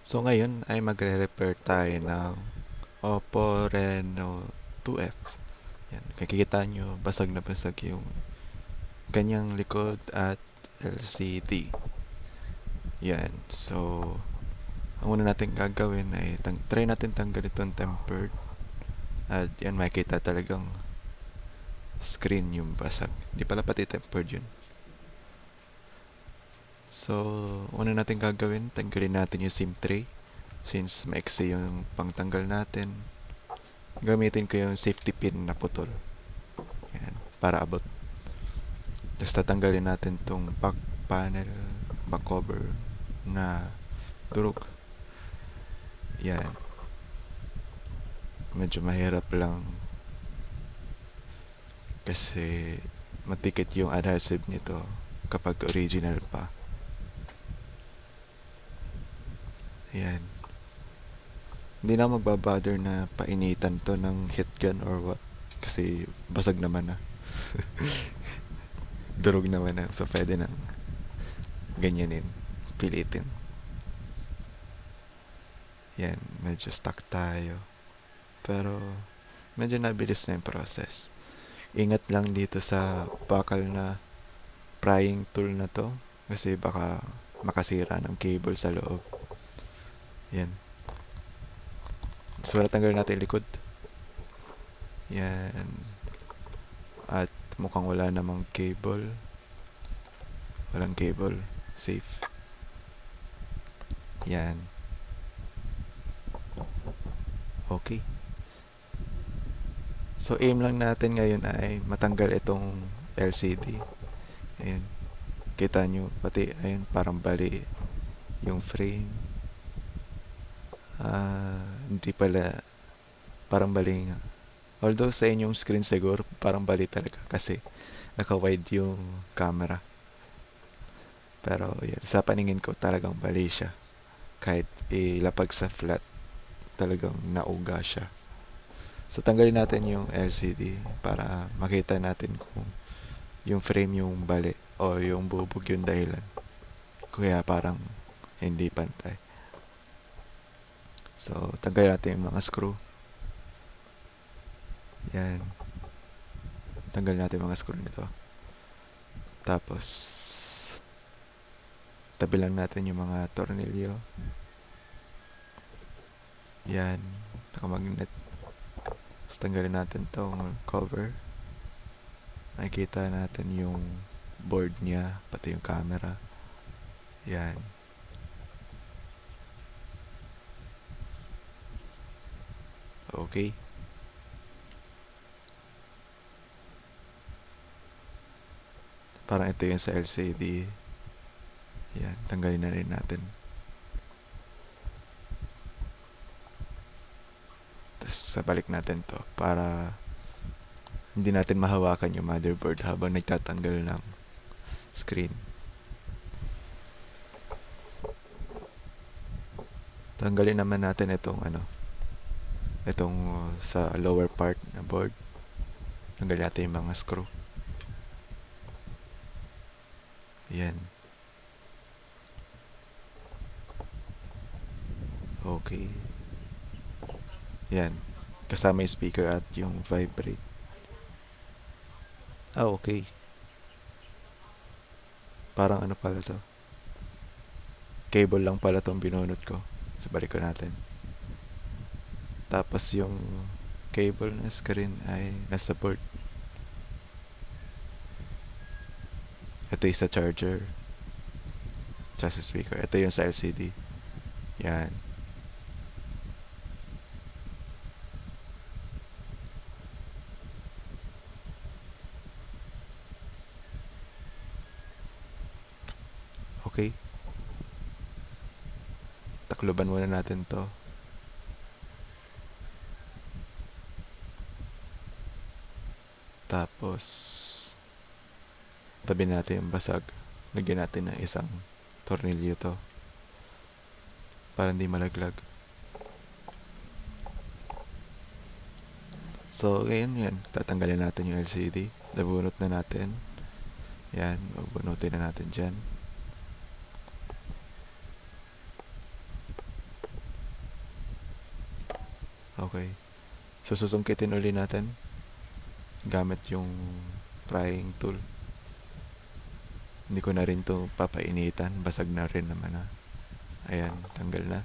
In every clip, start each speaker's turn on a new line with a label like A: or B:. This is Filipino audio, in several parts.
A: So ngayon ay magre-repair tayo ng Oppo Reno 2F. Yan, makikita nyo basag na basag yung kanyang likod at LCD. Yan, so ang una natin gagawin ay try natin tanggalin itong tempered. At yan, makikita talagang screen yung basag. Hindi pala pati tempered yun. So, una natin gagawin, tanggalin natin yung SIM tray. Since maiksi yung pangtanggal natin, gamitin ko yung safety pin na putol. Yan, para abot. Tapos tatanggalin natin tong back panel, back cover na durog. Yan. Medyo mahirap lang kasi matikit yung adhesive nito kapag original pa. Yan. Hindi na magbabother na painitan to ng heat gun or what. Kasi basag naman na. Durog naman na. So pwede nang ganyanin. Pilitin. Yan. Medyo stuck tayo. Pero medyo nabilis na yung process. Ingat lang dito sa bakal na prying tool na to. Kasi baka makasira ng cable sa loob. Yan. So natanggal natin yung likod. Yan. At mukhang wala namang cable. Walang cable. Safe. Yan. Okay. So aim lang natin ngayon ay matanggal itong LCD. Ayan. Kita nyo, pati ayun, parang bali yung frame. Hindi pala, parang bali nga. Although sa inyong screen siguro, parang bali talaga kasi naka-wide yung camera. Pero yan, sa paningin ko talagang bali siya. Kahit ilapag sa flat, talagang nauga siya. So tanggalin natin yung LCD para makita natin kung yung frame yung bali o yung bubog yung dahilan. Kaya parang hindi pantay. So tanggalin natin yung mga screw. Yan. Tanggalin natin yung mga screw nito. Tapos tabi lang natin yung mga tornilyo. Yan. Nakamagnet. Tapos tanggalin natin tong cover. Nakikita natin yung board niya, pati yung camera. Yan. Okay. Parang ito yung sa LCD. Yan. Tanggalin na rin natin. Tapos sabalik natin to para hindi natin mahawakan yung motherboard habang nagtatanggal ng screen. Tanggalin naman natin itong itong sa lower part na board. Tanggalin natin yung mga screw. Yan. Okay. Yan. Kasama yung speaker at yung vibrate. Okay. Parang ano pala to. Cable lang pala tong binunot ko. So balik ko natin. Tapos yung cable na screen ay nasa board. Ito yung sa charger. Tsaka sa speaker. Ito yung sa LCD. Yan. Okay. Takloban muna natin to. Tapos tabi natin yung basag. Lagyan natin ng isang tornilyo to para hindi malaglag. So ngayon yan, tatanggalin natin yung LCD. Nabunot na natin. Yan, bubunutin na natin dyan. Okay. So, susungkitin uli natin gamit yung prying tool. Hindi ko na rin to papainitan. Basag na rin naman na. Ayan, tanggal na.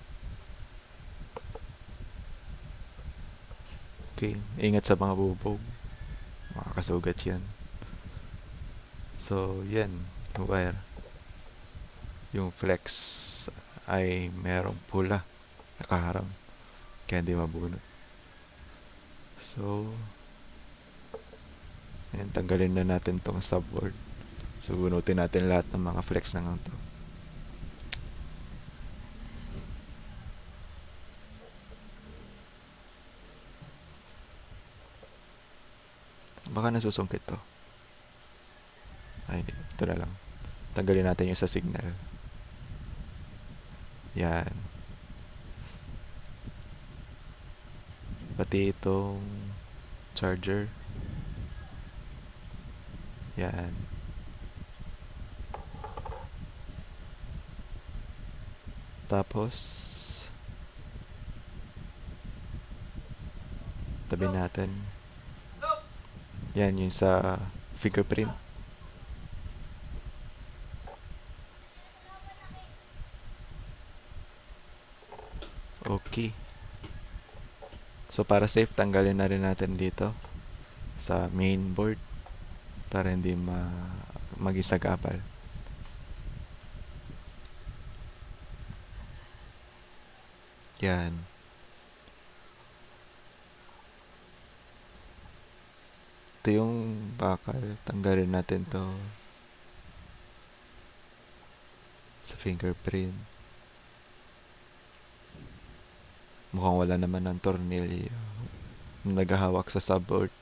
A: Okay, ingat sa mga bubog. Makakasugat yan. So, yan. Wire. Yung flex ay merong pula. Nakaharang. Kaya hindi mabunot. So, yan. Tanggalin na natin tong subboard. So, bunutin natin lahat ng mga flex na nga to. Baka nasusungkit to. Ay, hindi. Ito na lang. Tanggalin natin yung sa signal. Yan. Pati itong charger. Yan. Tapos, tabi natin. Yan, yung sa fingerprint. Okay. So, para safe, tanggalin na rin natin dito sa main board para hindi magisagapal. Yan. Ito yung bakal. Tanggalin natin to sa fingerprint. Mukhang wala naman ng tornilyo na naghahawak sa subboard.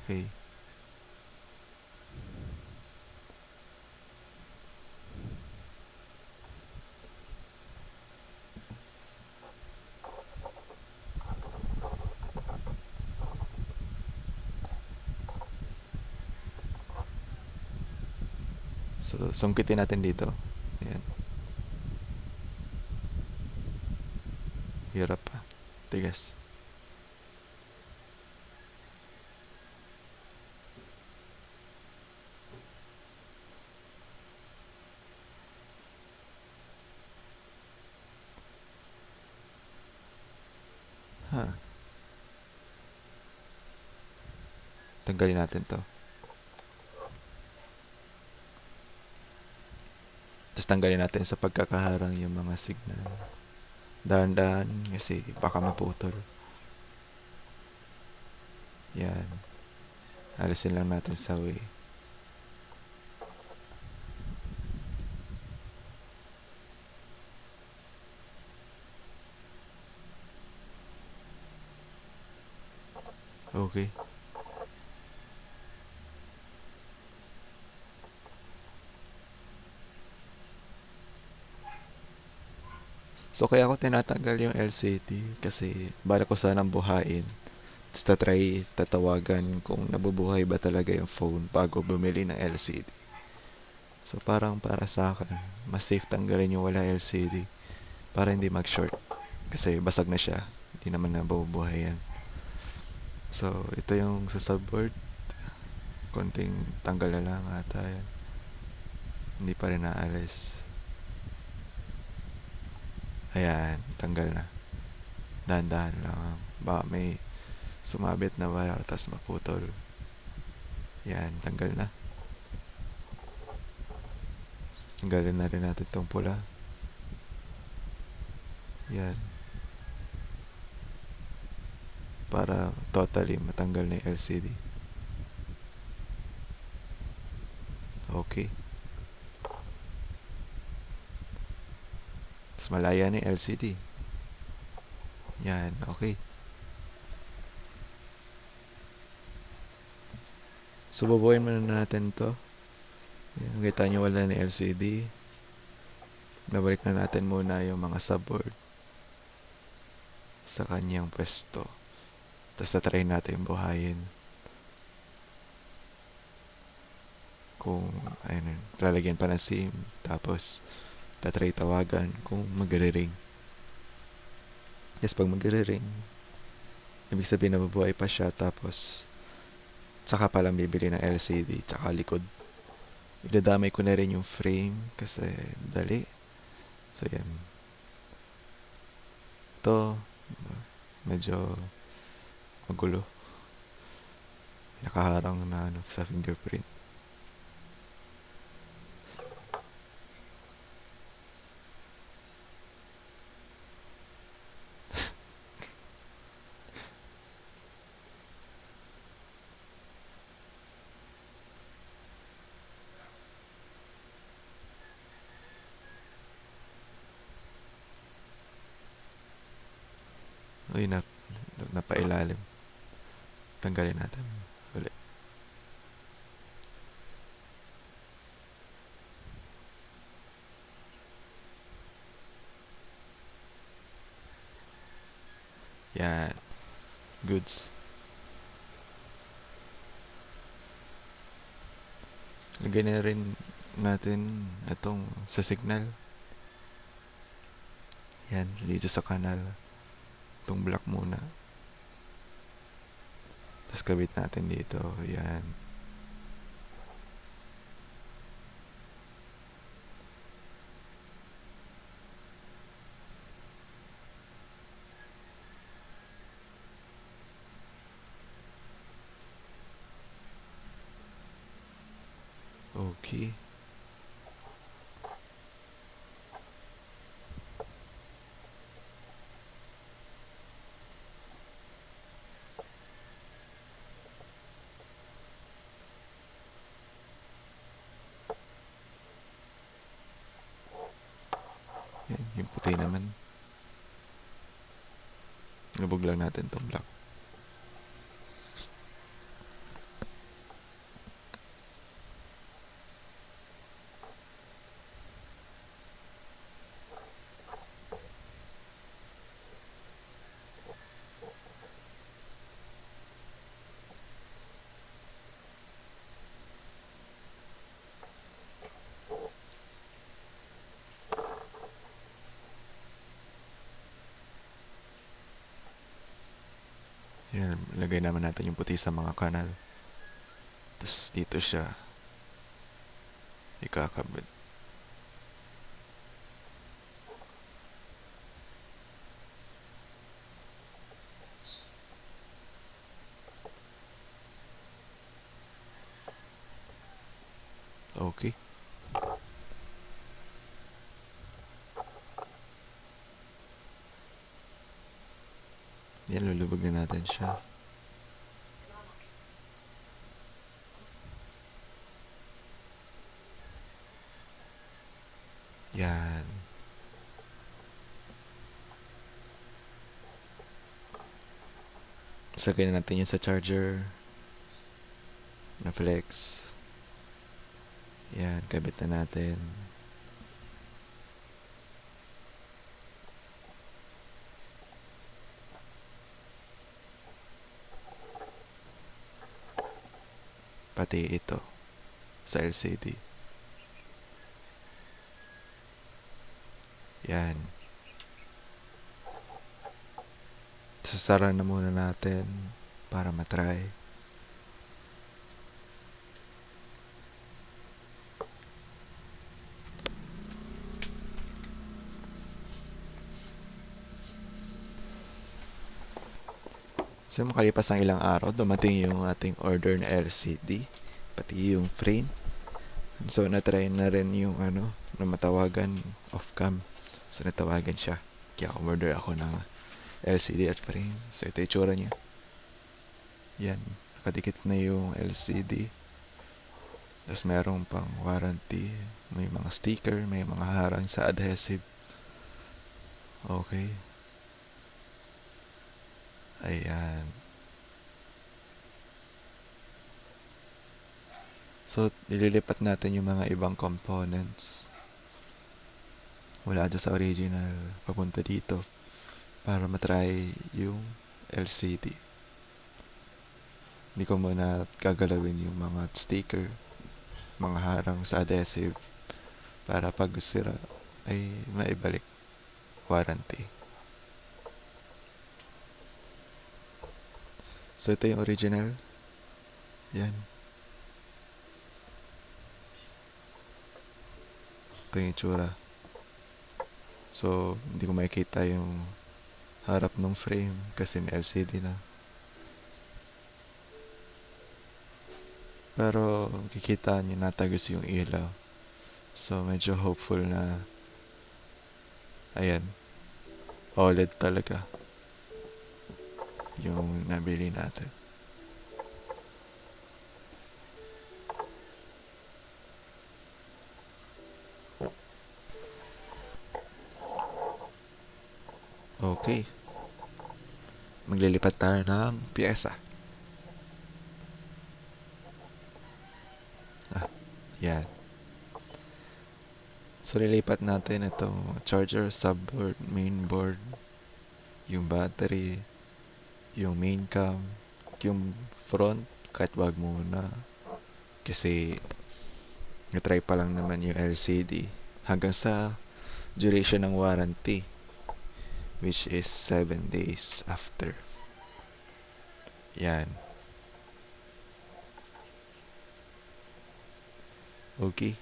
A: Okay. So, sungkitin natin dito. Ayan. Hirap pa. Tigas. Ha. Tanggalin natin to. Tapos tanggalin natin sa pagkakaharang yung mga signal. Dahan-dahan kasi baka maputol. Yan. Alisin lang natin sa way. Okay. So, kaya ako tinatanggal yung LCD kasi bala ko sanang buhain. Tapos tatawagan kung nabubuhay ba talaga yung phone bago bumili ng LCD. So, parang para sa akin, mas safe tanggalin yung wala LCD para hindi mag-short. Kasi basag na siya. Hindi naman nabubuhay yan. So, ito yung sa subboard. Konting tanggal na lang ata yan. Hindi pa rin naalis. Ayan, tanggal na. Dahan-dahan lang. Baka may sumabit na wire tapos maputol. Yan, tanggal na. Tanggalin na rin natin itong pula. Yan. Para totally matanggal na yung LCD. Okay. Tapos malaya na yung LCD. Yan, okay. So, bubuhayin muna natin to. Yan, kita nyo wala na LCD. Nabalik na natin muna yung mga subboard sa kanyang pwesto. Tapos tatry natin buhayin. Kung, ayun, lalagyan pa ng SIM. Tapos, tatry tawagan kung magre-ring. Yes, pag magre-ring, ibig sabihin nabubuhay pa siya, tapos saka pa lang bibili ng LCD tsaka likod. Idadamay ko na rin yung frame kasi dali. So yan. Ito, medyo magulo. Nakaharang na ano, sa fingerprint. Uy, napailalim. Tanggalin natin. Ulit. Yan. Goods. Lagyan na rin natin itong sa signal. Yan, dito sa kanal. Itong block muna. Tapos kabit natin dito. Yan. Okay. Yan, yung puti naman. Lubog lang natin itong block. Yan, lagay naman natin yung puti sa mga kanal. Tapos dito siya ikakabit. Okay. Yan, lulubog na natin siya. Yan. Sagay na natin yun sa charger. Na flex. Yan, kabit na natin. Pati ito sa LCD. Yan. Sasara na muna natin para matry. So makalipas ng ilang araw, dumating yung ating order na LCD, pati yung frame. So natry na rin yung ano, na matawagan off cam. So natawagan siya. Kaya order ako ng LCD at frame. So ito yung itsura niya. Yan, nakadikit na yung LCD. Tapos merong pang warranty. May mga sticker, may mga harang sa adhesive. Okay. Ayan. So, nililipat natin yung mga ibang components wala doon sa original papunta dito para matry yung LCD. Hindi ko muna gagalawin yung mga sticker, mga harang sa adhesive para pag sira ay maibalik warranty. So ito yung original. Yan. Ito yung itsura. So, hindi ko makikita yung harap ng frame kasi may LCD na. Pero, kikita nyo natagos yung ilaw. So, medyo hopeful na, ayan, OLED talaga yung nabili natin. Okay. Maglilipat tayo ng pyesa. Yan. So, lilipat natin itong charger, subboard, mainboard, yung battery, yung main cam, yung front, kahit wag muna. Kasi, natry pa lang naman yung LCD hanggang sa duration ng warranty, which is 7 days after. Yan. Okay.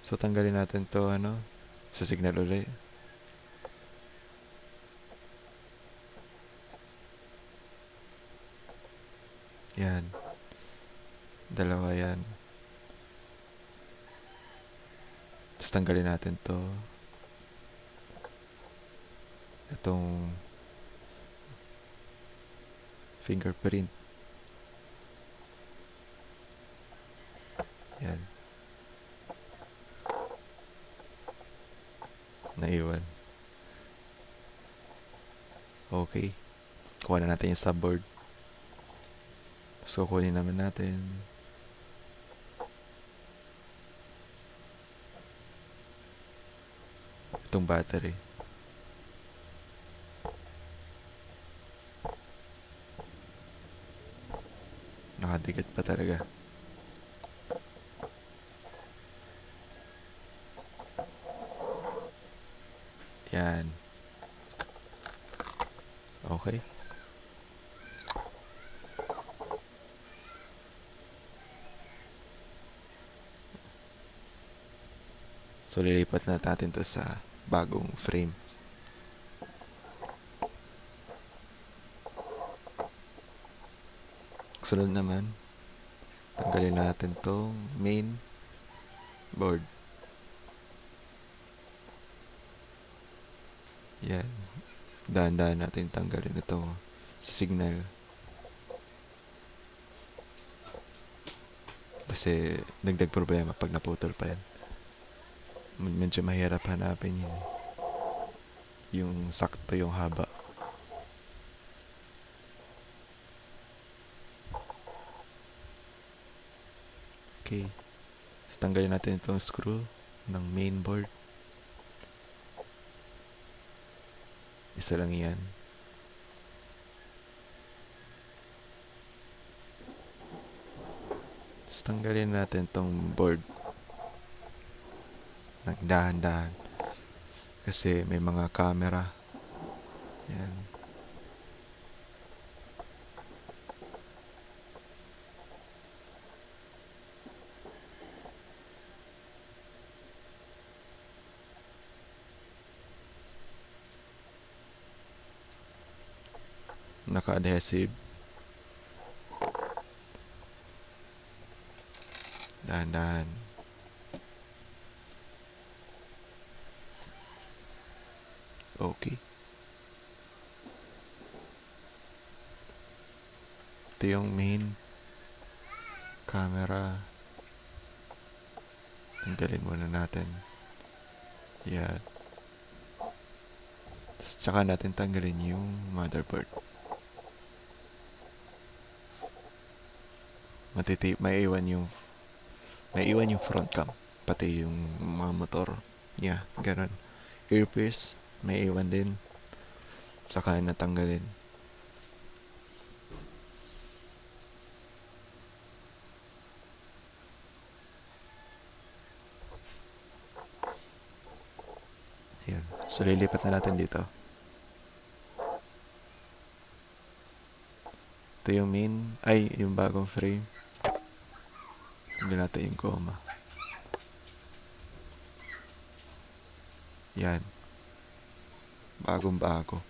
A: So, tanggalin natin to, sa signal ulit. Yan. Dalawa yan. Tapos tanggalin natin to. Itong fingerprint. Yan. Naiwan. Okay. Kuha na natin yung subboard. So, kunin naman natin. Itong battery. Nakadigat pa talaga. Yan. Okay. So, lilipat na natin to sa bagong frame. Sunod naman, tanggalin natin tong main board. Yan. Dahan-dahan natin tanggalin ito sa signal. Kasi dagdag problema pag naputol pa yan. Medyo mahirap hanapin yun. Yung sakto yung haba. Okay. So, tanggalin natin itong screw ng main board. Isa lang yan. So, tanggalin natin itong board ng dahan-dahan. Kasi may mga camera. Yan. Naka-adhesive. Dahan-dahan. Okay. Ito yung main camera. Tanggalin muna natin. Yan. Tapos tsaka natin tanggalin yung motherboard. Maiiwan yung front cam. Pati yung mga motor. Yeah, ganun. Earpiece, maiiwan din. Saka natanggalin. Yan. So, lilipat na natin dito. Ito yung main, ay, yung bagong frame. Hindi natin yung goma. Yan. Bagong bago.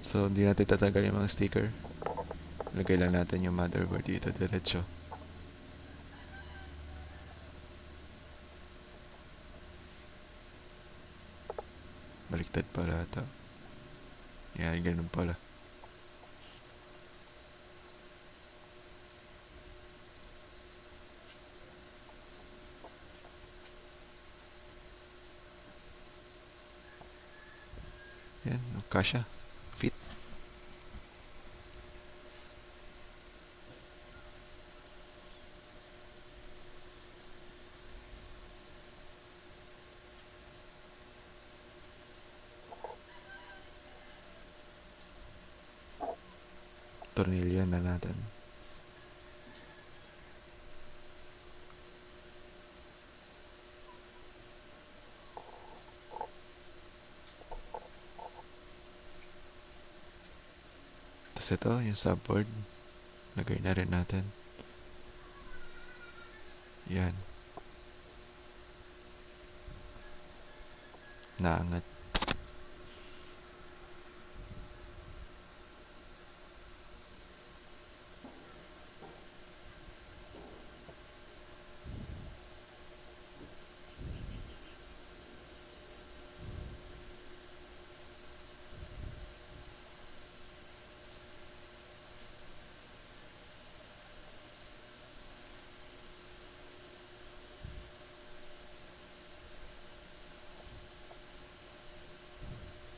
A: So, hindi natin tatanggal yung mga sticker. Lagay lang natin yung motherboard dito, diretso. Baliktad pala ito. Yan, ganun pala. Yan, kasya. Fit. Tornilyo na natin. Tapos ito, yung subboard. Lagay na rin natin. Yan. Naangat.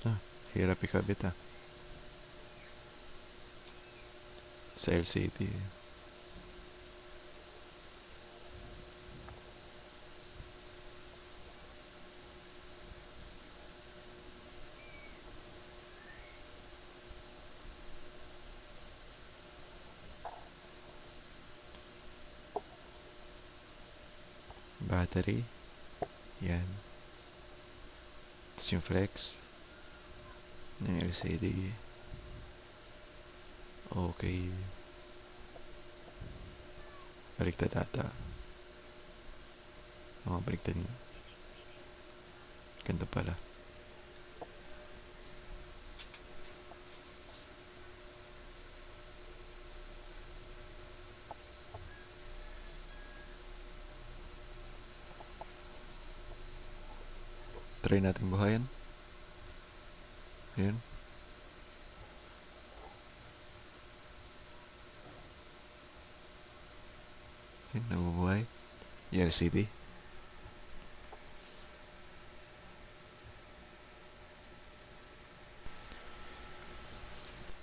A: Ah, hirap ikabit ah. Sa LCD. Battery. Yan. Tapos yung flex. Ng LCD. Okay. Baliktad ata. Oo, baliktad nga. Ganda pala. Try natin buhayan. Ayan. Ayan, nabubuhay. Yung LCD.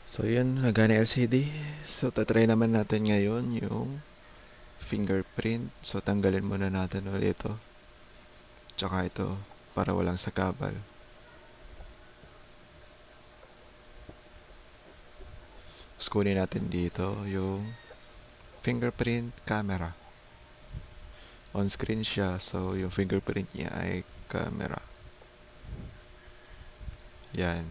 A: So yun, nagana LCD. So tatry naman natin ngayon yung fingerprint. So tanggalin muna natin ulit ito. Tsaka ito, para walang sakabal. Tapos kunin natin dito yung fingerprint camera. On screen siya, so yung fingerprint niya ay camera. Yan.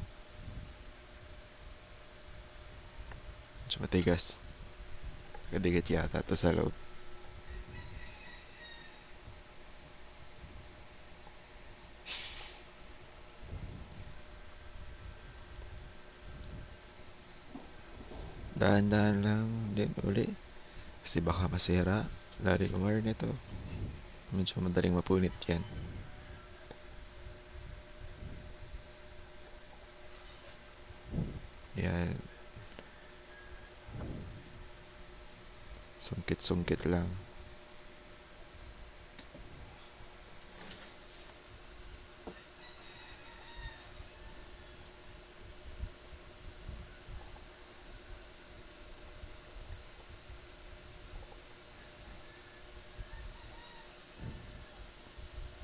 A: So matigas. Kadikit yata ito sa loob. Dahan-dahan lang din uli. Kasi baka masira. Lari yung wire nito. Medyo madaling mapunit yan. Yan. Sungkit-sungkit lang.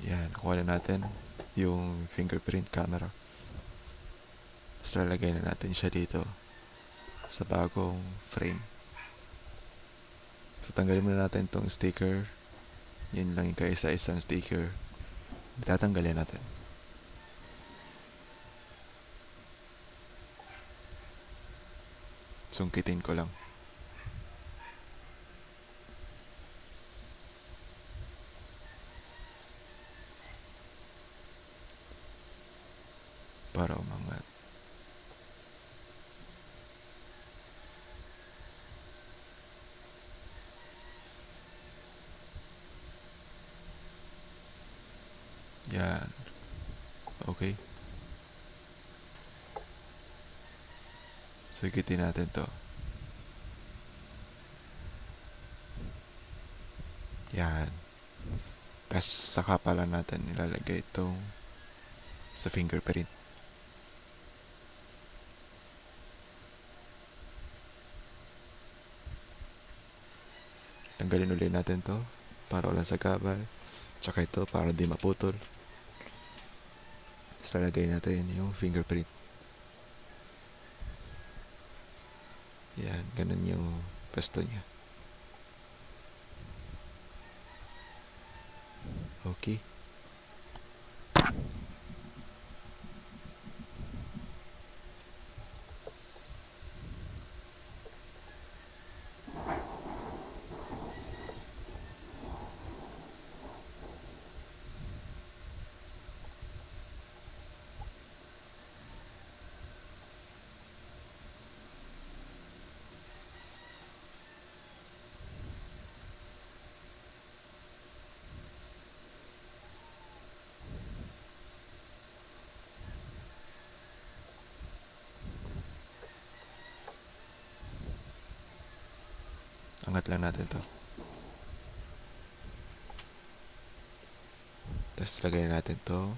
A: Yan. Kuha na natin yung fingerprint camera. Tapos lalagay na natin siya dito sa bagong frame. So tanggalin muna natin tong sticker. Yun lang yung kaisa-isang sticker. Tatanggalin natin. Sungkitin ko lang. Para umangat. Yan. Okay. Sugitin natin to. Yan. Tapos saka pala natin ilalagay itong sa fingerprint. Tanggalin ulit natin to para walang sagabal. Tsaka ito para di maputol. Tapos lalagay natin yung fingerprint. Yan, ganun yung pesto niya. Okay. Angat lang natin to. Tapos lagay natin to.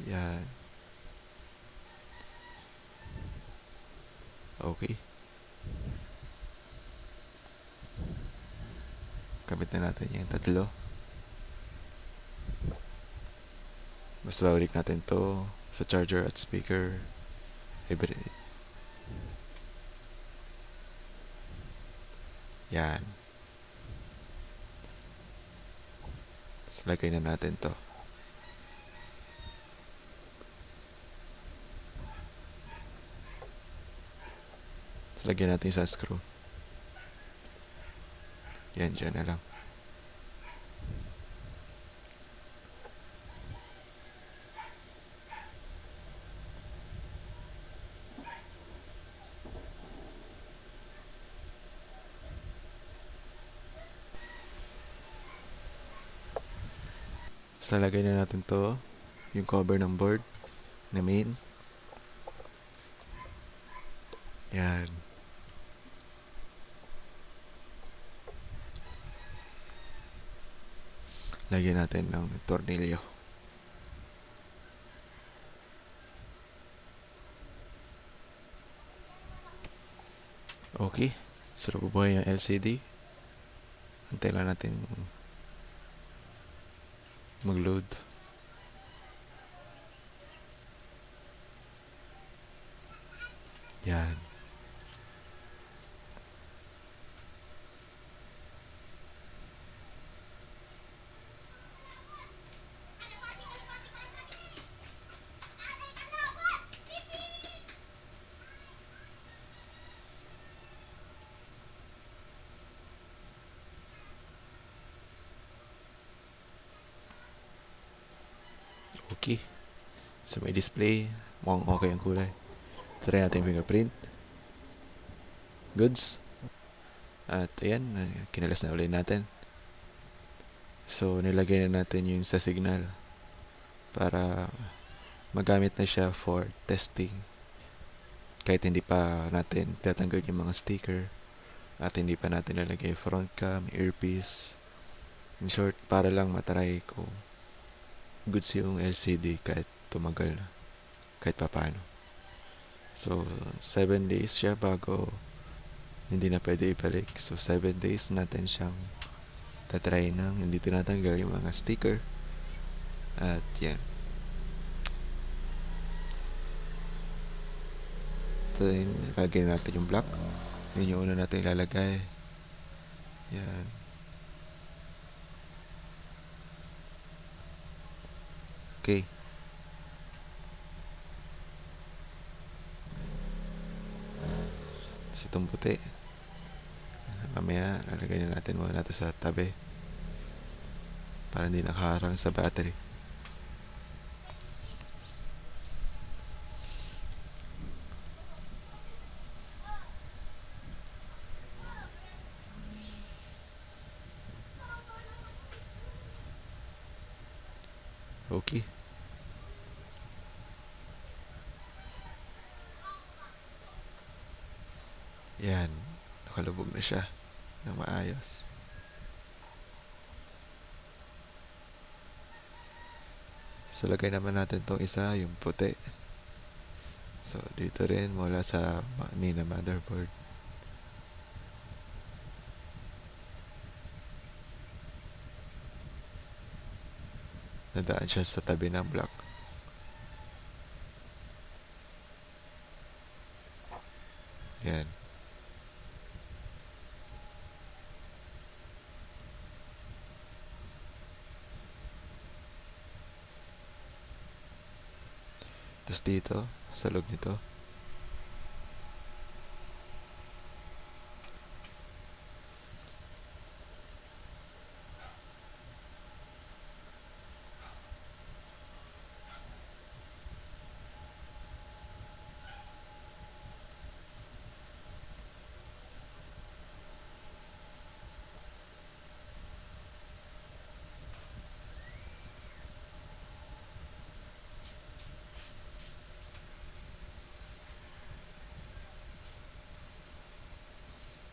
A: Yan. Okay. Kabit na natin yung tatlo. Basta babalik natin to sa charger at speaker. Hybrid. Yan. Tapos lagay na natin to. Tapos lagyan natin sa screw. Yan, dyan na lang. Tapos lalagay na natin to, yung cover ng board na main. Yan. Lagyan natin ng tornilyo. Okay. So, bubuhay yung LCD. Antay lang natin mag-load. Yan. Okay. So, may display. Mukhang okay ang kulay. Try natin yung fingerprint. Goods. At ayan, kinalas na ulit natin. So, nilagay na natin yung sa signal para magamit na siya for testing. Kahit hindi pa natin tatanggal yung mga sticker at hindi pa natin lalagay front cam, earpiece. In short, para lang matry kung goods yung LCD kahit tumagal na, kahit papaano. So, 7 days siya bago hindi na pwede ibalik. So, 7 days natin siyang tatry nang hindi tinatanggal yung mga sticker. At yan. Ito yung lalagay natin yung block. Yun yung una natin ilalagay. Yan. Okay. Sa itong puti. Mamaya, lalagay na natin muna ito sa tabi. Para hindi nakaharang sa battery. Okay. Yan. Nakalubog na siya na maayos. So, lagay naman natin tong isa, yung puti. So, dito rin mula sa main na motherboard. Nadaan siya sa tabi ng block. Yan. Tapos dito, sa loob nito.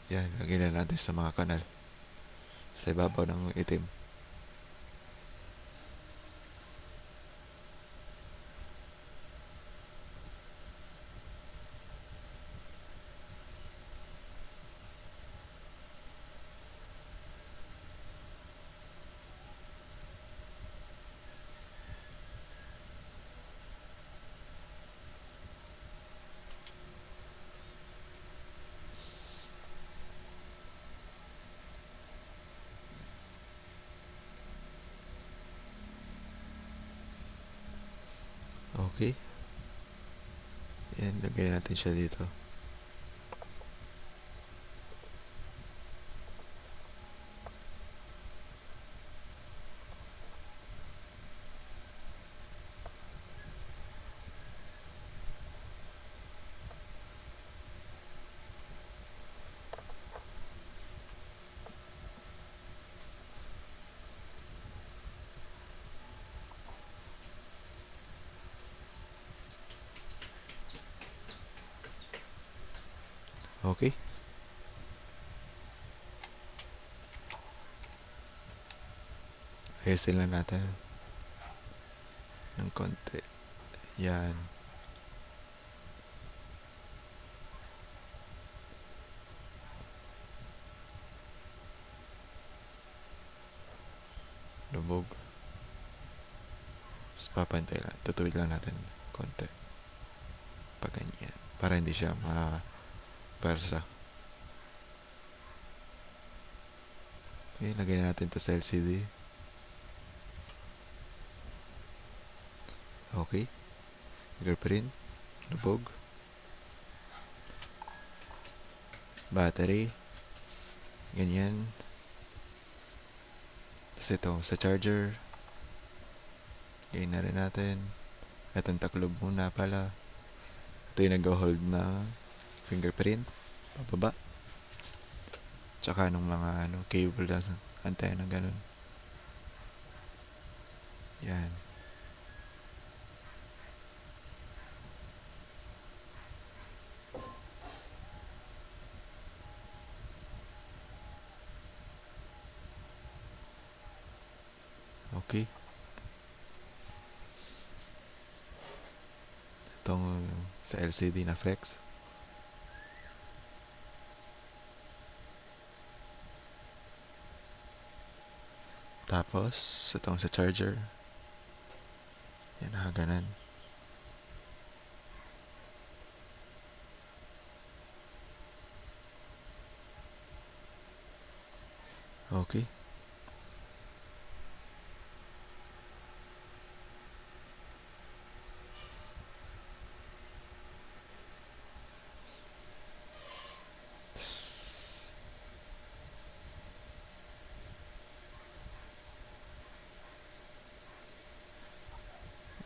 A: Yan, lagyan na natin sa mga kanal. Sa ibabaw ng itim. Okay. Yan, lagyan natin siya dito. Okay. Ayusin lang natin ng konti. Yan. Lubog. Tapos papantay lang. Tutuwid lang natin konti. Pag ganyan. Para hindi siya ma-persa. Okay, lagay na natin to sa LCD. Okay. Fingerprint. Lubog. Battery. Ganyan. Tapos ito, sa charger. Lagay na rin natin. Itong taklob muna pala. Ito yung nag-hold na fingerprint. Pababa. Tsaka nung mga cable na antenna ganun. Yan. Okay. Itong sa LCD na flex. Tapos, itong sa charger. Yan, nakaganan. Okay. S-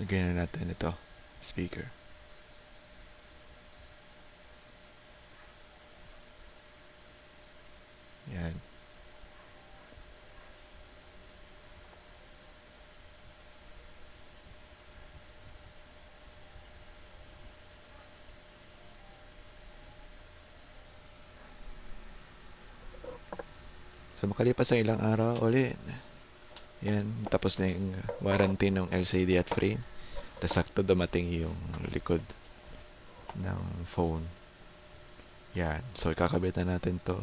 A: Lagyan na natin ito. Speaker. Yan. So makalipas ang ilang araw ulit. Yan. Tapos na yung warranty ng LCD at frame. Tapos sakto dumating yung likod ng phone. Yan. So kakabit na natin to.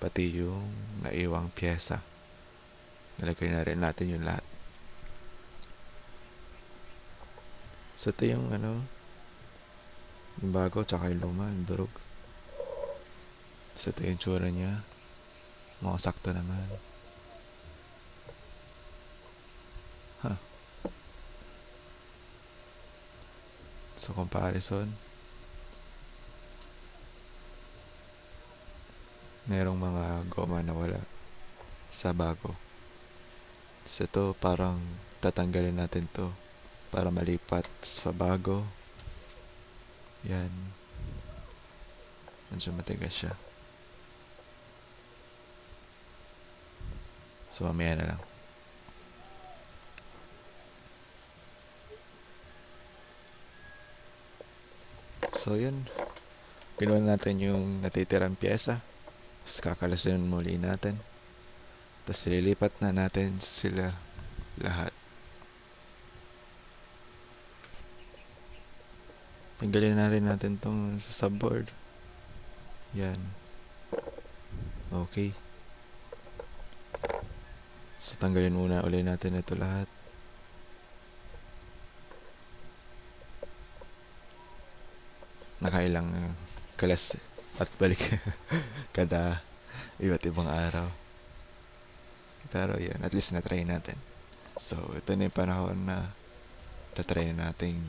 A: Pati yung naiwang pyesa. Nalagay na rin natin yung lahat. So ito yung yung bago tsaka yung luma, yung durog. So ito yung tsura niya. Mga sakto naman. Huh. So comparison. Merong mga goma na wala sa bago. So ito parang tatanggalin natin to para malipat sa bago. Yan. Medyo matigas siya. So mamaya na lang. So yun. Ginawa natin yung natitirang pyesa. Tapos kakalasin muli natin. Tapos lilipat na natin sila lahat. Tanggalin na rin natin tong sa subboard. Yan. Okay. So tanggalin muna ulit natin ito lahat. Nakailang kalas at balik kada iba't ibang araw. Pero yan, at least na-try natin. So ito na yung panahon na tatry na natin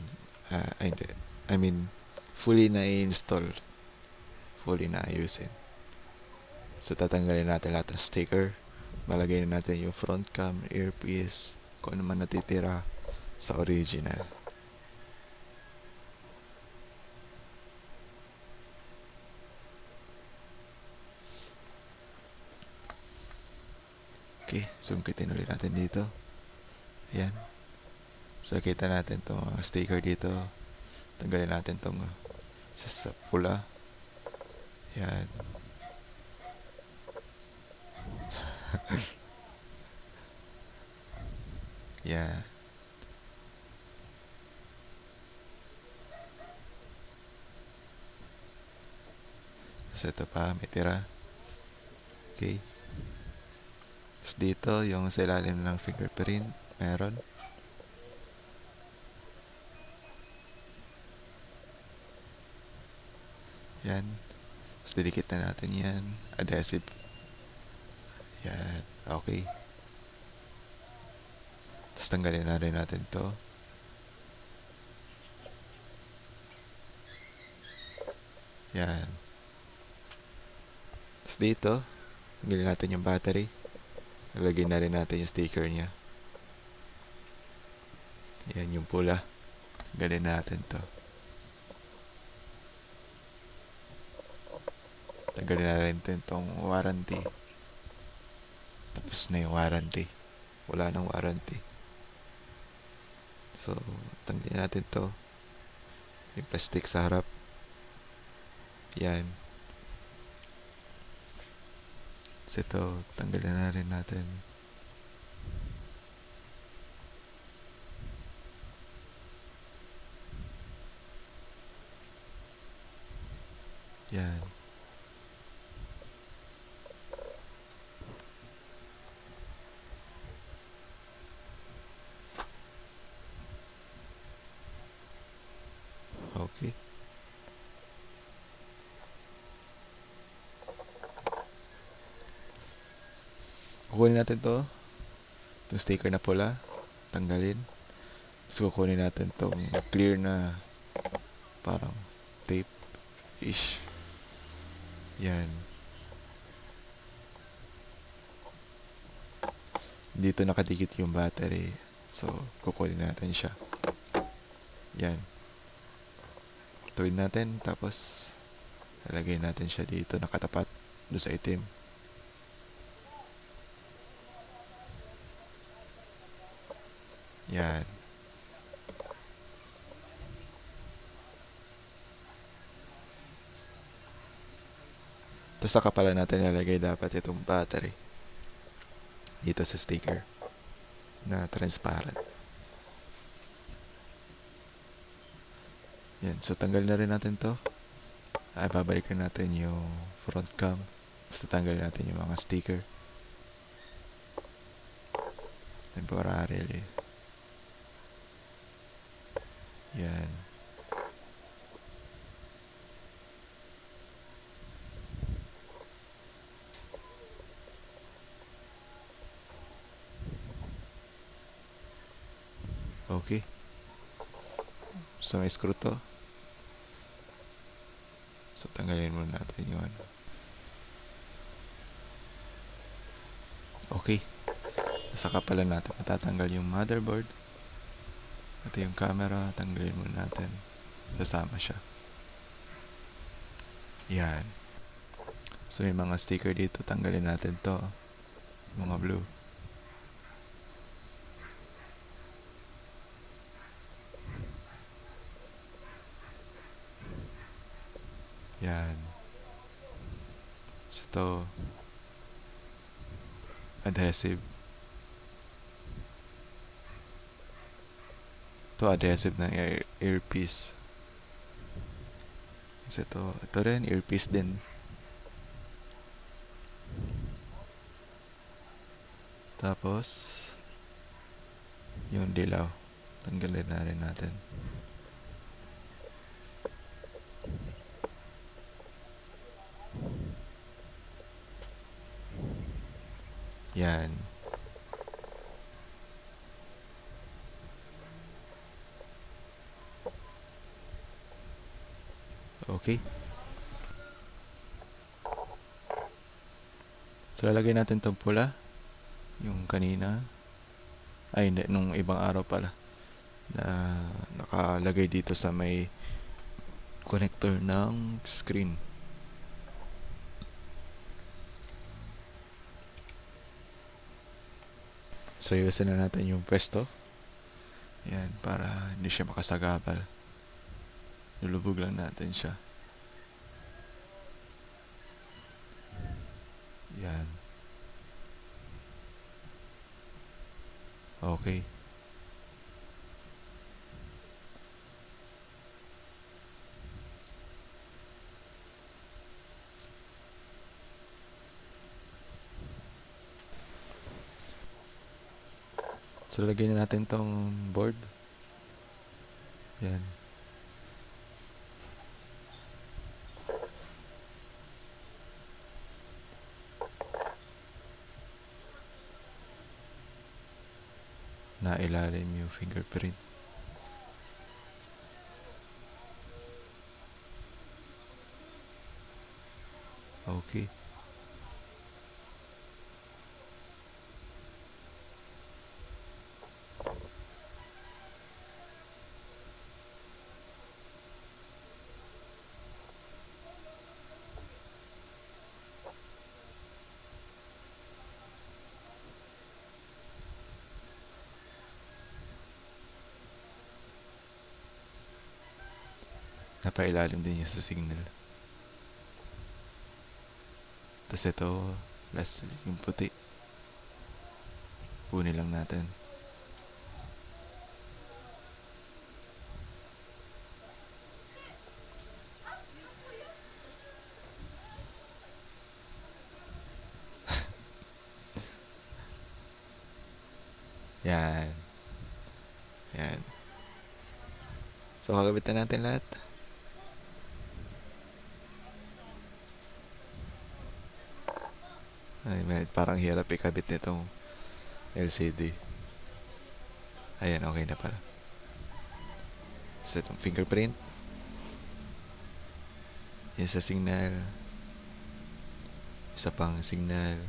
A: hindi. I mean, fully na i-install. Fully na ayusin. So tatanggalin natin lahat ng sticker. Malagay na natin yung front cam, earpiece, kung ano man natitira sa original. Okay, sungkitin ulit natin dito. Ayan. So kita natin itong sticker dito. Tanggalin natin itong sa pula. Ayan. Yeah. So ito pa, may tira. Okay. Tapos dito, yung sa ilalim ng fingerprint, meron. Yan. Tapos didikit na natin yan. Adhesive. Yan. Okay. Tapos tanggalin na rin natin to. Yan. Tapos dito, tanggalin natin yung battery. Lagyan na rin natin yung sticker niya. Yan yung pula. Tanggalin natin to. Tanggalin na rin itong warranty. Tapos na yung warranty. Wala nang warranty. So, tanggalin natin to. Yung plastic sa harap. Yan. So ito, tanggalin na rin natin. Yan. Okay. kukunin natin to. Itong sticker na pula. Tanggalin. Tapos kukunin natin tong clear na parang tape-ish. Yan. Dito nakadikit yung battery. So, kukunin natin siya. Yan. Tuwid natin. Tapos, ilagay natin siya dito nakatapat doon sa itim. Yan. Tapos saka pala natin ilalagay dapat itong battery dito sa sticker na transparent. Yan. So, tanggal na rin natin to. Ay, babalikan natin yung front cam. Tapos tatanggalin natin yung mga sticker. Temporarily. Yan. Okay. So, may screw to. So, tanggalin muna natin yung ano. Okay. Saka pala natin matatanggal yung motherboard. Ito yung camera. Tanggalin muna natin. Sasama siya. Yan. So, may mga sticker dito. Tanggalin natin to. Mga blue. Yan. So, ito. Adhesive. Ito adhesive ng earpiece. Kasi ito rin, earpiece din. Tapos, yung dilaw. Tanggalin na rin natin. Yan. Okay. So, lalagay natin itong pula. Yung kanina. Ay, hindi. Nung ibang araw pala. Na nakalagay dito sa may connector ng screen. So, iwasan na natin yung pwesto. Yan, para hindi siya makasagabal. Nilubog lang natin siya. Yan. Okay. So, lagyan na natin tong board. Yan. Na ilalim yung fingerprint. Okay. Napailalim din niya sa signal. Tapos ito, last, yung puti. Kunin lang natin. Yan. Yan. So, kagabitan natin lahat. Ay, parang hirap ikabit nitong LCD. Ayan, okay na pala. So, itong fingerprint. Yan sa signal. Isa pang signal.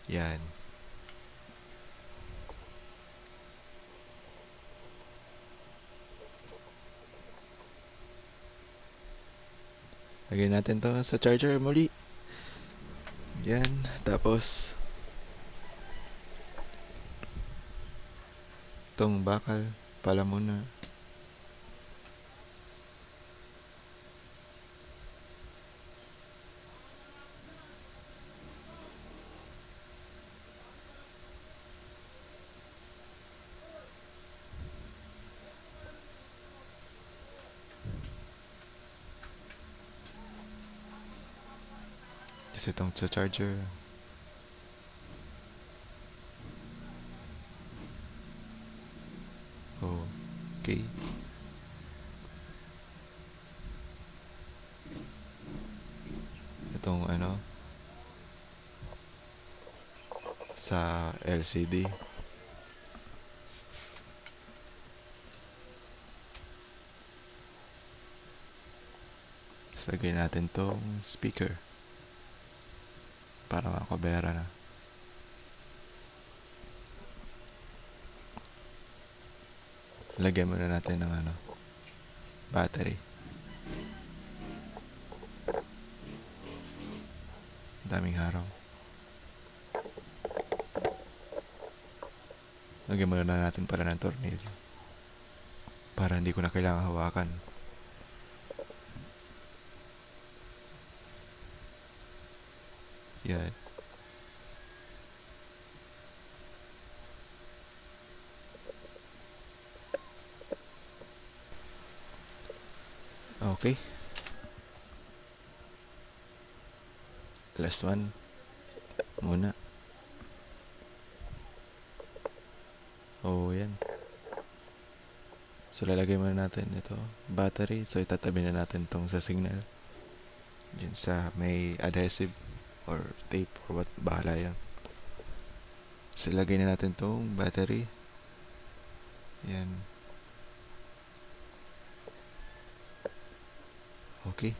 A: Yan. Lagyan natin to sa charger muli. Yan. Tapos, itong bakal. Pala muna. Kasi itong sa charger. Okay. Itong ano, sa LCD. Tapos lagay natin tong speaker para makabera na. Lagyan muna natin ng ano, battery. Daming harang. Lagyan muna natin pala ng tornilyo para hindi ko na kailangan hawakan. Yan. Okay. Last one. Muna. Oh, yan. So, lalagay muna natin ito, battery. So, itatabi na natin tong sa signal. Diyan sa may adhesive or tape or what, bahala yan. So, ilagay na natin tong battery. Yan. Okay.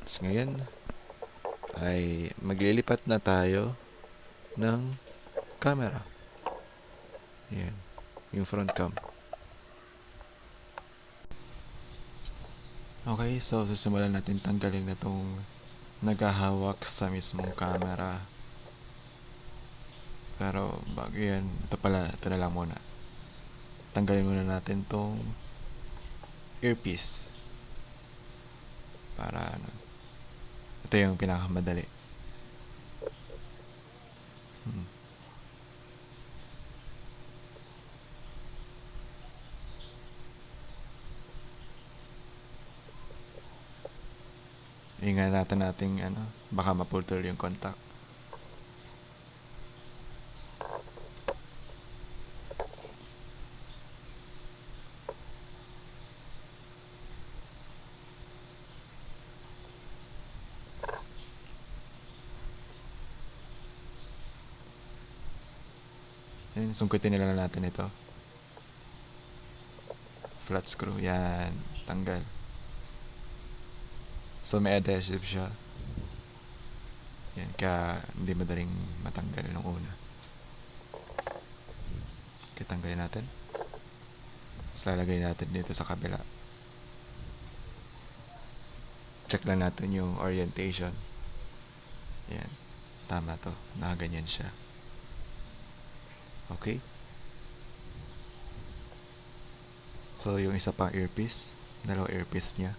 A: So, ngayon ay maglilipat na tayo ng camera. Yan. Yung front cam. Okay, so susimulan natin tanggalin na itong naghahawak sa mismong camera. Pero bago yan, ito na lang muna. Tanggalin muna natin tong earpiece. Para ano, ito yung pinakamadali. Ingatan natin ano, baka maputol yung contact. Yan, sungkitin na lang natin ito. Flat screw, yan, tanggal. So may adhesive siya. Yan, kaya hindi madaling matanggal nung una. Okay, tanggalin natin. Tapos lalagay natin dito sa kabila. Check lang natin yung orientation. Yan, tama to, nakaganyan siya. Okay. So yung isa pang earpiece, dalawang earpiece niya.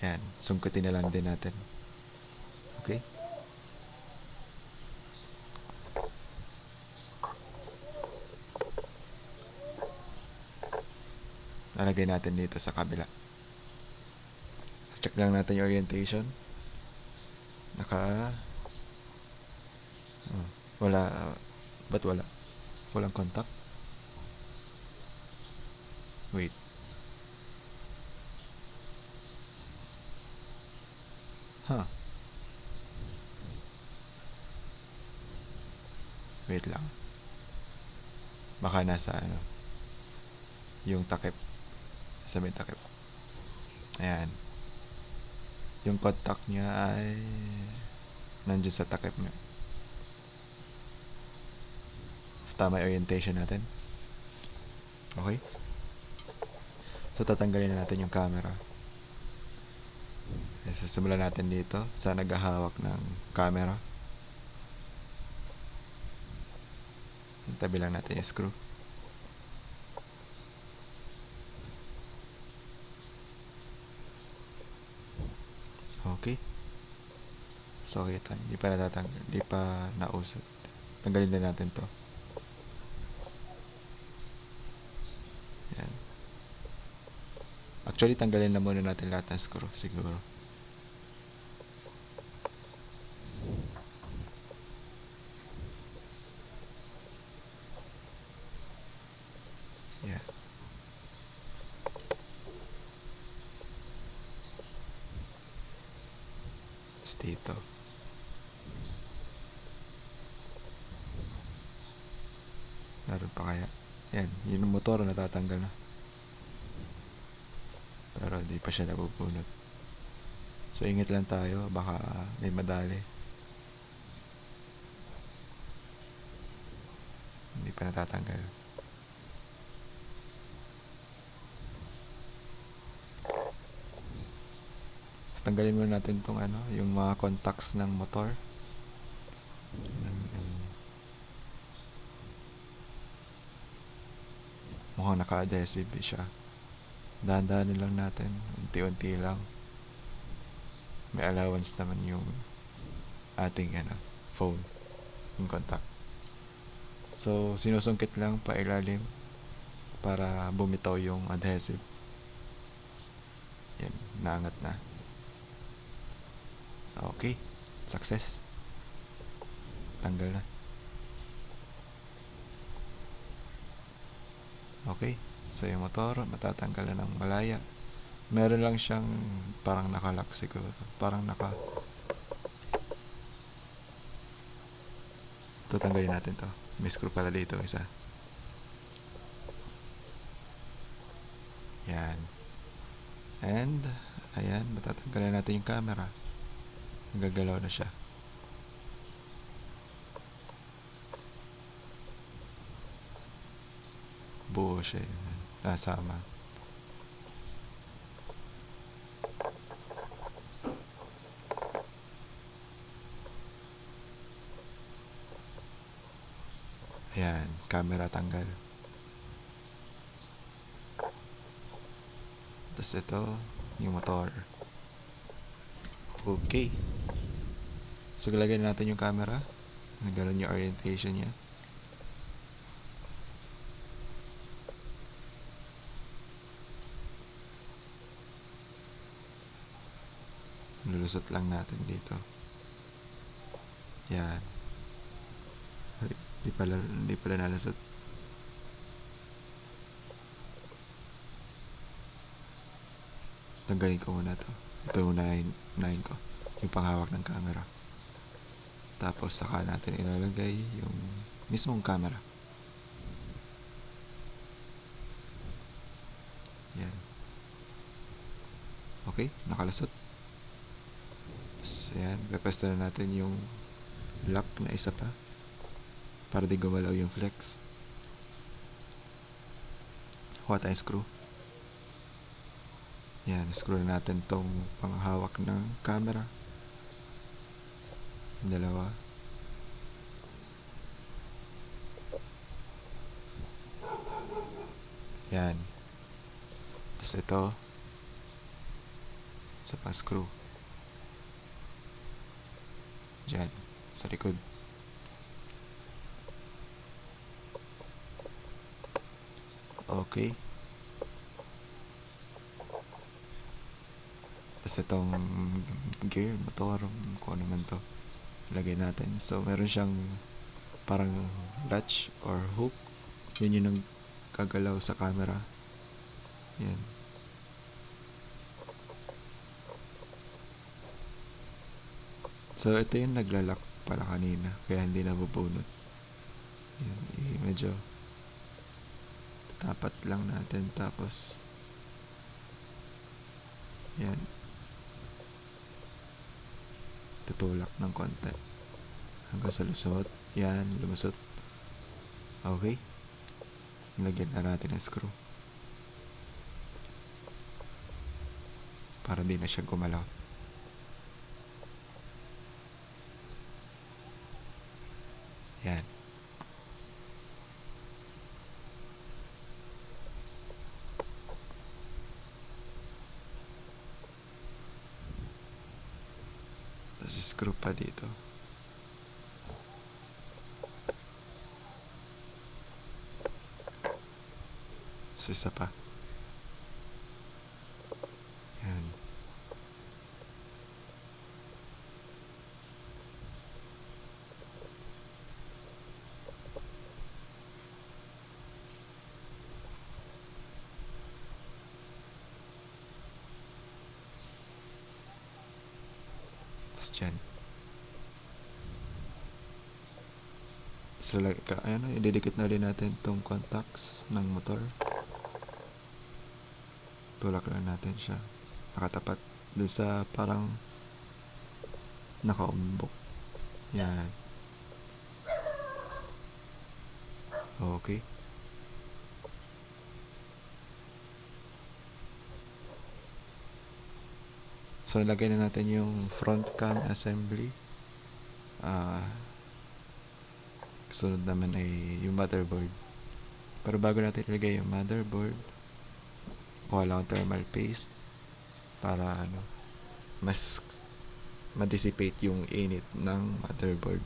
A: Yan, sungkutin na lang din natin. Okay. Lalagay natin dito sa kabila. Check lang natin yung orientation. Naka... wala... ba't wala? Walang contact? Wait. Huh. Wait lang. Baka nasa ano, yung takip. Sa may takip. Ayan. Yung contact niya ay nandiyan sa takip niya. So, tama yung orientation natin. Okay? So, tatanggalin na natin yung camera. So, simulan natin dito sa naghahawak ng camera. Tabi lang natin yung screw. Okay. So, kita. Hindi pa natatanggal. Hindi pa nausap. Tanggalin din natin to. Yan. Actually, tanggalin na muna natin lahat ng screw. Siguro. Yeah. Tapos dito. Meron pa kaya? Yan. Yung motor natatanggal na. Pero di pa siya nabubunot. So, ingat lang tayo. Baka may madali. Hindi pa natatanggal. So, tanggalin muna natin tong ano, yung mga contacts ng motor. Mukhang naka-adhesive siya. Dahan-dahanin lang natin. Unti-unti lang. May allowance naman yung ating ano, phone. Yung contact. So, sinusungkit lang pa ilalim para bumitaw yung adhesive. Yan, naangat na. Okay, success. Tanggal na. Okay, so yung motor matatanggal na ng malaya. Meron lang siyang parang nakalock siguro. Parang naka... Tatanggalin natin to. May screw pala dito isa. Yan. And, ayan, matatanggalin natin yung camera. Gagalaw na siya. Buo siya. Nasama. Ayan, camera tanggal. Tapos ito, yung motor. Okay. So, galagyan natin yung camera. Nagalan yung orientation niya. Lulusot lang natin dito. Yan. Hindi pala nalusot. Tanggalin ko muna to. Ito unahin ko. Yung panghawak ng camera. Tapos saka natin ilalagay yung mismong camera. Yan. Okay, nakalusot. So, yan. Request na natin yung lock na isa pa. Para di gumalaw yung flex. Kuha tayong screw. Yan, screw na natin tong panghawak ng camera. Dalawa. Yan. Tapos ito. Sa pang screw. Diyan. Sa likod. Okay. Tapos itong gear, motor, kung ano man to, lagay natin. So, meron siyang parang latch or hook. Yun yung nagkagalaw sa camera. Yan. So, ito yung naglalak pala kanina. Kaya hindi nabubunot. Yan. Medyo tapat lang natin. Tapos, yan. Tutulak ng konti. Hanggang sa lusot. Yan, lumusot. Okay. Lagyan na natin ng screw. Para di na siya gumalaw. Yan. Tapos screw pa dito. So, isa pa. Yan. Tapos dyan. So, ano, ididikit na rin natin tong contacts ng motor. Tulak lang natin siya. Nakatapat dun sa parang nakaumbok. Yan. Okay. So, lagay na natin yung front cam assembly. Sunod naman ay yung motherboard. Pero bago natin ilagay yung motherboard, kuha lang thermal paste para ano, mas ma-dissipate yung init ng motherboard.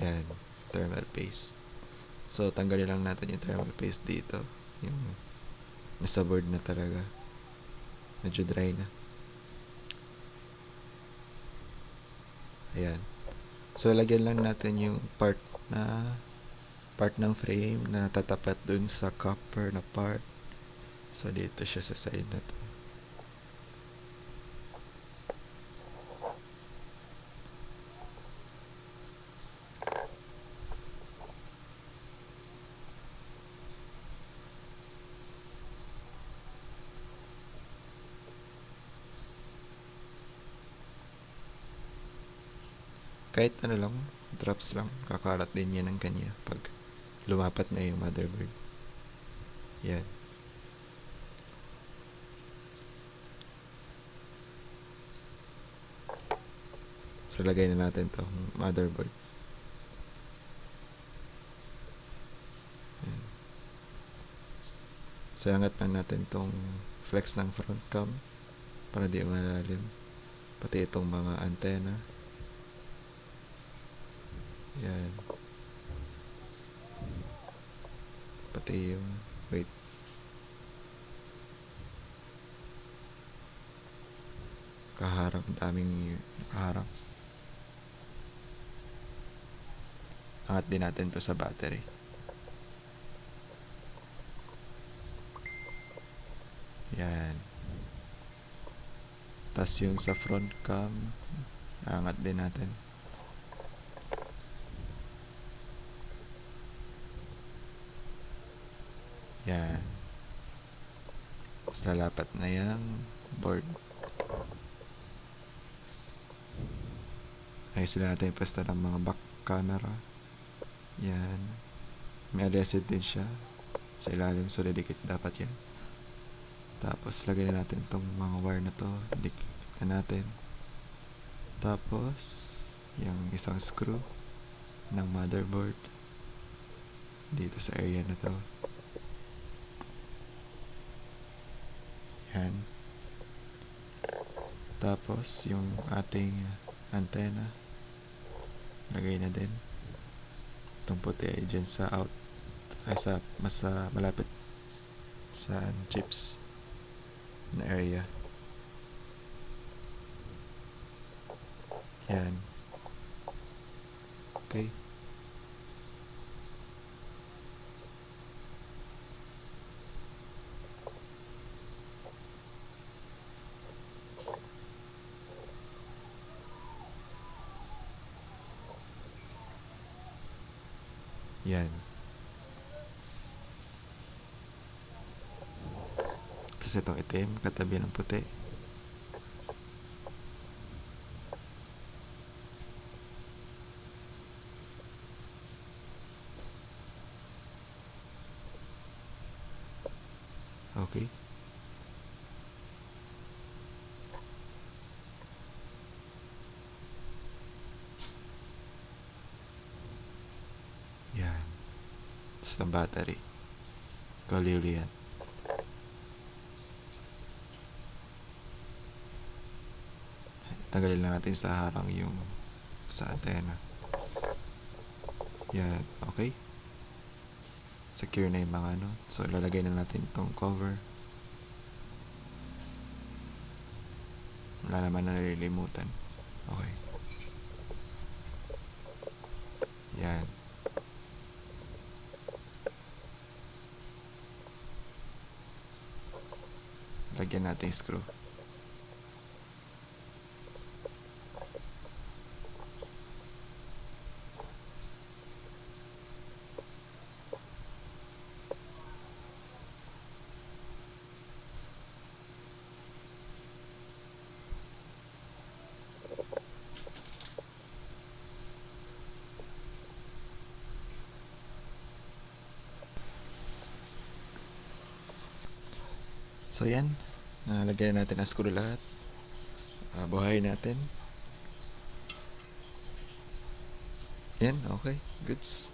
A: Yan, thermal paste. So, tanggalin lang natin yung thermal paste dito. Yung nasa board na talaga. Medyo dry na. Ayan. So, lagyan lang natin yung part ng frame na tatapat dun sa copper na part. So, dito siya sa side na to. Kahit ano lang, drops lang, kakalat din yan ng kanya pag lumapat na yung motherboard. Yan. So, lagay na natin to motherboard. Yan. So, angat lang natin tong flex ng front cam para di malalim. Pati itong mga antenna. Yan. Pati yung, wait. Kaharang, daming kaharang. Angat din natin to sa battery. Yan. Tas yung sa front cam, angat din natin. Yan. Tapos lalapat na yung board. Ayos na natin yung pwesto ng mga back camera. Yan. May adhesive din siya sa ilalim, so didikit dapat yan. Tapos lagay na natin tong mga wire na to, dikit na natin. Tapos yung isang screw ng motherboard dito sa area na to. Yan. Tapos yung ating antenna lagay na din. Itong puti ay dyan sa out, ay sa mas malapit sa chips na area. Yan. Okay. Yan. Tapos itong itim, katabi ng puti. Okay. Yan. Tapos itong battery. Kauli-uli yan. Tanggalin lang natin sa harang yung sa antena. Yan. Okay. Secure na yung mga ano. So, ilalagay na natin itong cover. Wala naman na nalilimutan. Okay. Yan. Lagyan natin yung screw. So yan, nalagyan na natin ang screw lahat. Buhayin natin. Yan, okay, goods.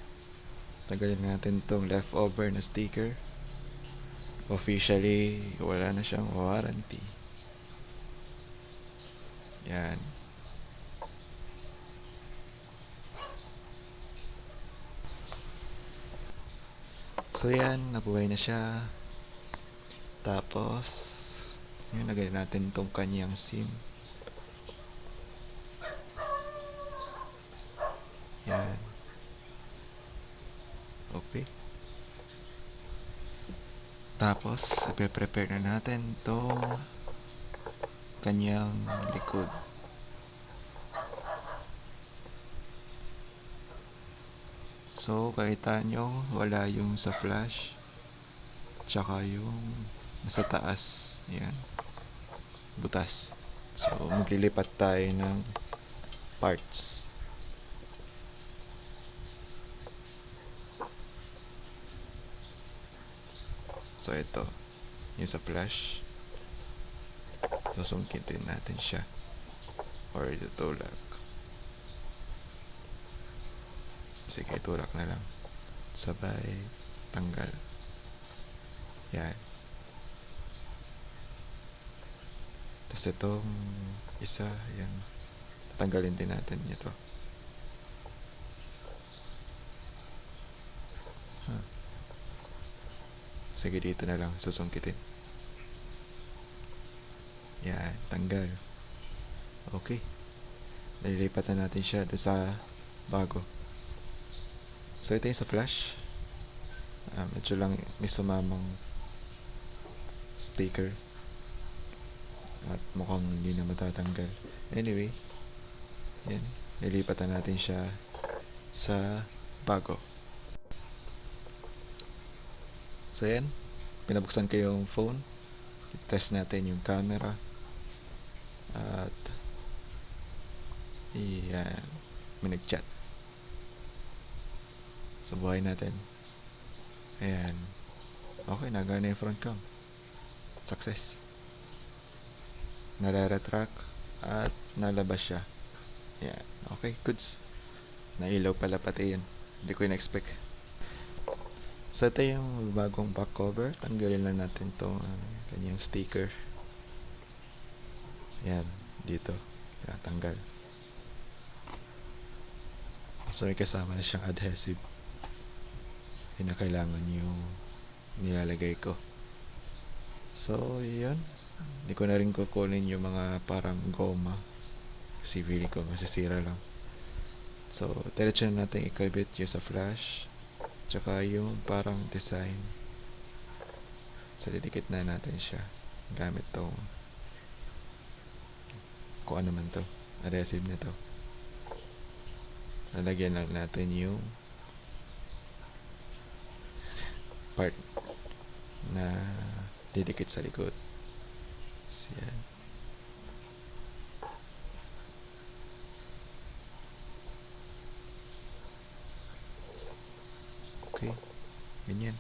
A: Tagalin natin tong leftover na sticker. Officially, wala na siyang warranty. Yan. So yan, nabuhay na siya. Tapos, yun, lagay natin itong kanyang SIM. Yan. Okay. Tapos, ipe-prepare na natin itong kanyang likod. So, kahita nyo, wala yung sa flash. Tsaka yung nasa taas. Yan. Butas. So, maglilipat tayo ng parts. So, ito. Yung sa flash. Susungkitin natin siya. Or itutulak. Sige, tulak na lang. Sabay, tanggal. Yan. Tapos itong isa, yan. Tanggalin din natin ito. Sige, dito na lang susungkitin. Yan, tanggal. Okay. Nalilipat na natin siya doon sa bago. So, ito yung sa flash. Medyo lang may sumamang sticker. At mukhang hindi na matatanggal. Anyway, yan. Nilipat na natin siya sa bago. So, yan. Pinabuksan ko yung phone. I-test natin yung camera. At yan. May nag-chat. So, buhay natin. Ayan. Okay, nagana yung front cam. Success. Nare-retract at nalabas siya. Ayan. Okay, goods. Nailaw pala pati yun. Hindi ko in-expect. So, ito yung bagong back cover. Tanggalin lang natin itong kanyang sticker. Ayan, dito. Tanggal. So, may kasama na siyang adhesive. kinakailangan yung nilalagay ko. So, yun. Hindi ko na rin kukunin yung mga parang goma kasi feeling ko masisira lang. So, diretso na natin ikabit yung sa flash tsaka yung parang design. So, didikit na natin siya gamit tong kung ano man to, adhesive nito. Lalagyan lang natin yung part na didikit sa likod. So, yan. Okay, ganyan.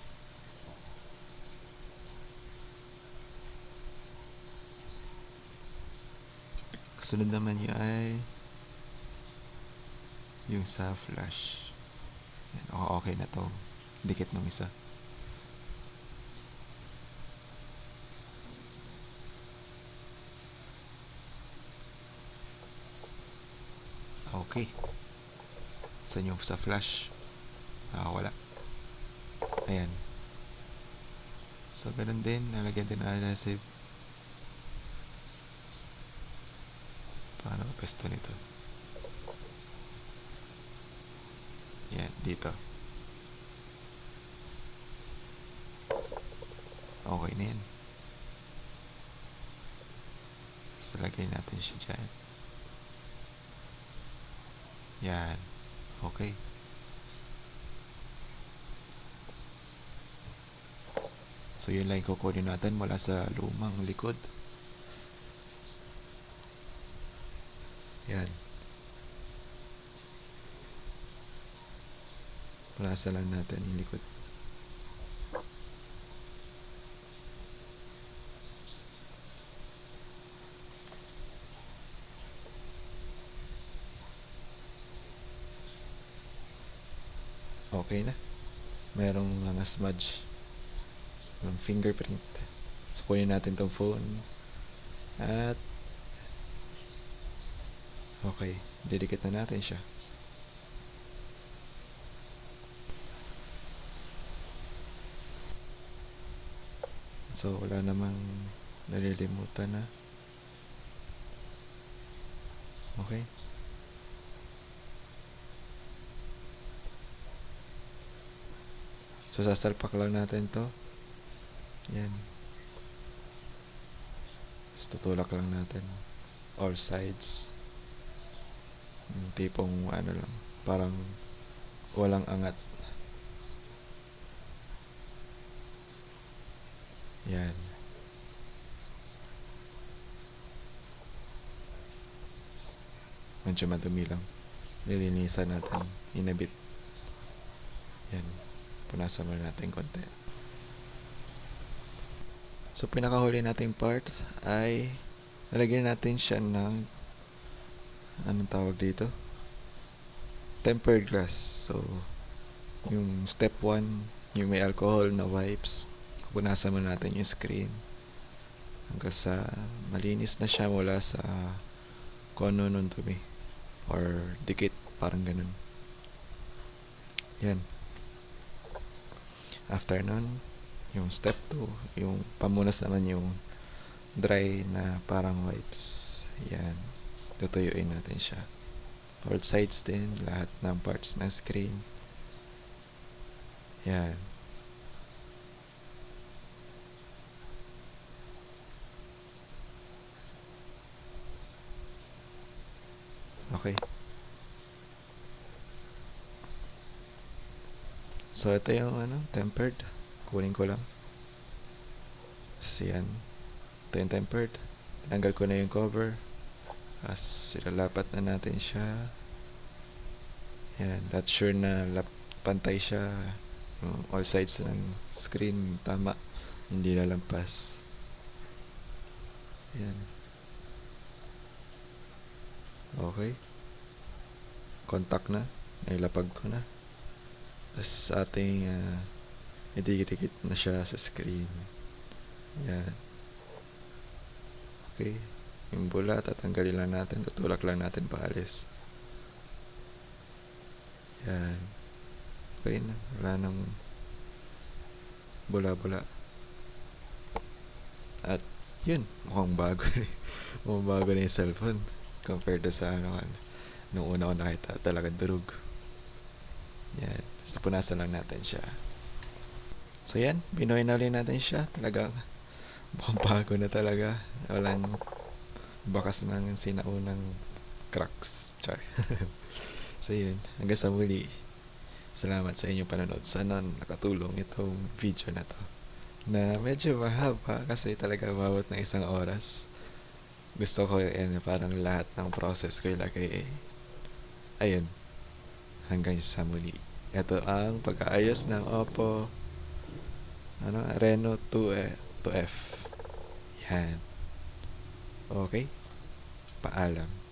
A: Kasunod naman yun ay yung sa flash. Yan, okay na to. Dikit ng isa. Okay. Saan yung sa flash? Wala. Ayan. So, ganun din. Nalagyan din ng adhesive. Paano pesto nito? Yan, dito. Okay na yan. So, lagay natin siya dyan. Yan. Okay. So, yun lang kukunin natin mula sa lumang likod. Yan. Pulasa lang natin yung likod. Okay na. Merong mga smudge. Yung fingerprint. So, kunin natin tong phone. At okay, didikit na natin siya. So, wala namang nalilimutan na. Okay. So, sasalpak lang natin to. Yan. Tapos tutulak lang natin. All sides. Yung tipong ano lang. Parang walang angat. Yan. Medyo madumi lang. Nilinisan natin. Inabit. Yan. Punasan mo natin konti. So, pinakahuli nating part ay nalagyan natin siya ng anong tawag dito? Tempered glass. So, yung step 1, yung may alcohol na wipes, punasan mo natin yung screen hanggang sa malinis na siya mula sa kono nun dumi or dikit, parang ganun. Yan. After nun, yung step 2, yung pamunas naman yung dry na parang wipes. Yan. Tutuyuin natin siya. All sides din, lahat ng parts ng screen. Yan. Okay. So, ito yung tempered. Kunin ko lang. So, yan. Ito yung tempered. Tinanggal ko na yung cover. As ilalapat na natin siya. Yan. That's sure na pantay siya. All sides ng screen. Tama. Hindi lalampas. Yan. Okay. Contact na. Nailapag ko na. Tapos ating idikit na siya sa screen. Yan. Okay. Yung bula, tatanggalin lang natin. Tutulak lang natin paalis. Yan. Okay na. Wala nang bula-bula. At yun, mukhang bago. Mukhang bago na yung cellphone compared to sa ano kan. Nung una ko nakita talaga durug. Yan. So punasan lang natin siya. So yan, binoy na ulit natin siya. Talagang mukhang bago na talaga. Walang bakas ng sinaunang cracks. Char. So yun, hanggang sa muli. Salamat sa inyong panonood. Sana nakatulong itong video na to. Na medyo mahaba kasi talaga bawat ng isang oras. Gusto ko parang lahat ng process ko ilagay. Ayun, hanggang sa muli. Ito ang pag-aayos ng Oppo Reno 2F. Yan. Okay? Paalam.